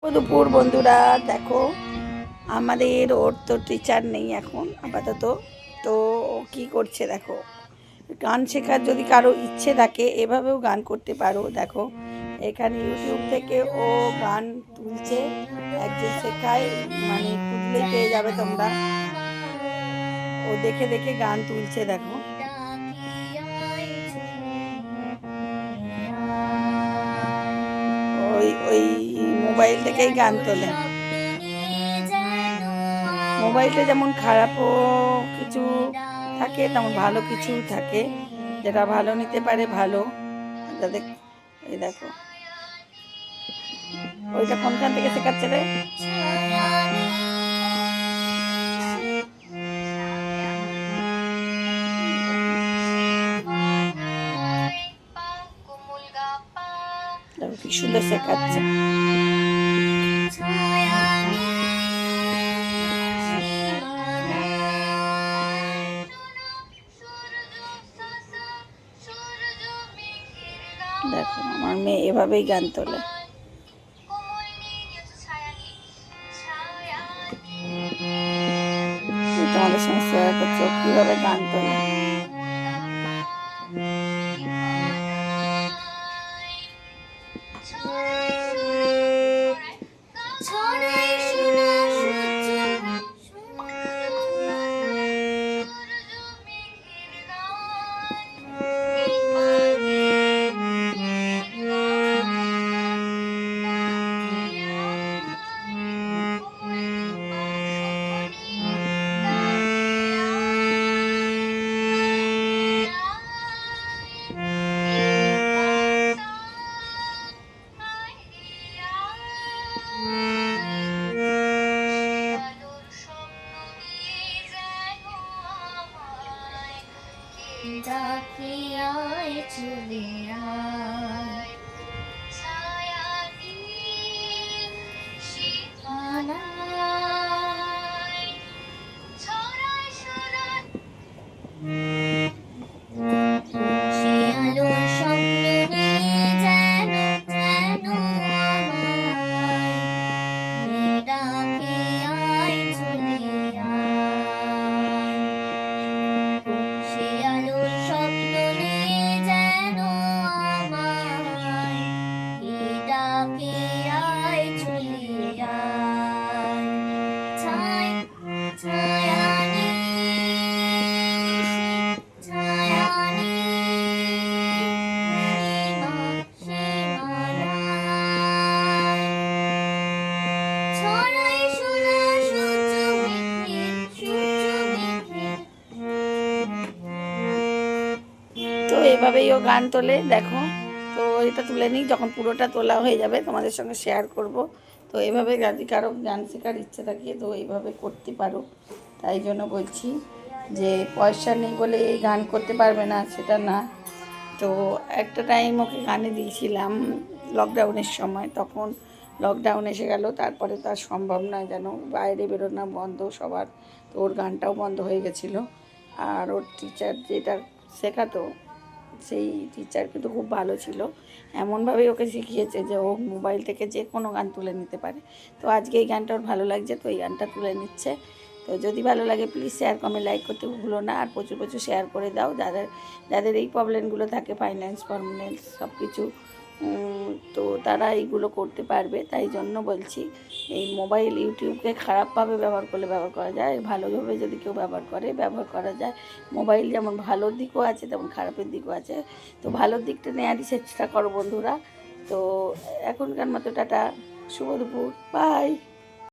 দুপুর বন্ধুরা, দেখো আমাদের ওর তো টিচার নেই এখন আপাতত। তো ও কী করছে দেখো, গান শেখার যদি কারো ইচ্ছে থাকে এভাবেও গান করতে পারো। দেখো এখানে ইউটিউব থেকে ও গান তুলছে, একজন শেখায়, মানে খুঁজলেই পেয়ে যাবে তোমরা। ও দেখে দেখে গান তুলছে দেখো, ওই ওই মোবাইল থেকেই গান তোলে। মোবাইলটা যেমন খারাপও কিছু থাকে তেমন ভালো কিছু থাকে, যেটা ভালো নিতে পারে ভালো। যাদের এই দেখো ওইটা কোনখান থেকে শেখাচ্ছে রে? কি সুন্দর শেখাচ্ছে। দেখো আমার মেয়ে এভাবেই গান তোলে। তোমাদের সঙ্গে শেয়ার করছো কিভাবে গান তোলে। ডাকিয়ায় চলে আয় ছায়াহীন সীমানায় ছড়ায় সোনার সে আলোর স্বপ্ন নিয়ে যেন যেন আমায় ডাকিয়ায় চলে তো এভাবেই ও গান তোলে দেখো। তো এটা তুলে নিই, যখন পুরোটা তোলা হয়ে যাবে তোমাদের সঙ্গে শেয়ার করব। তো এভাবে যদি কারো গান শেখার ইচ্ছে থাকে তো এইভাবে করতে পারো। তাই জন্য বলছি যে পয়সা নেই বলে এই গান করতে পারবে না সেটা না। তো একটা টাইম ওকে গানে দিয়েছিলাম লকডাউনের সময়, তখন লকডাউন এসে গেল, তারপরে তো আর সম্ভব নয়, যেন বাইরে বেরোনো বন্ধ সবার। তো ওর গানটাও বন্ধ হয়ে গেছিলো। আর ওর টিচার যেটা শেখাতো সেই টিচার কিন্তু খুব ভালো ছিল, এমনভাবেই ওকে শিখিয়েছে যে ও মোবাইল থেকে যে কোনো গান তুলে নিতে পারে। তো আজকে এই গানটা ওর ভালো লাগছে, তো এই গানটা তুলে নিচ্ছে। তো যদি ভালো লাগে প্লিজ শেয়ার কমেন্ট লাইক করতে ভুলো না, আর প্রচুর প্রচুর শেয়ার করে দাও যাদের যাদের এই প্রবলেমগুলো থাকে, ফাইন্যান্স পারমানেন্স সব কিছু। তো তারা এইগুলো করতে পারবে। তাই জন্য বলছি এই মোবাইল ইউটিউবকে খারাপভাবে ব্যবহার করলে ব্যবহার করা যায়, ভালোভাবে যদি কেউ ব্যবহার করে ব্যবহার করা যায়। মোবাইল যেমন ভালো দিকও আছে তেমন খারাপের দিকও আছে। তো ভালোর দিকটা নেওয়ারই চেষ্টা করো বন্ধুরা। তো এখনকার মতো টাটা, শুভ দুপুর, বাই।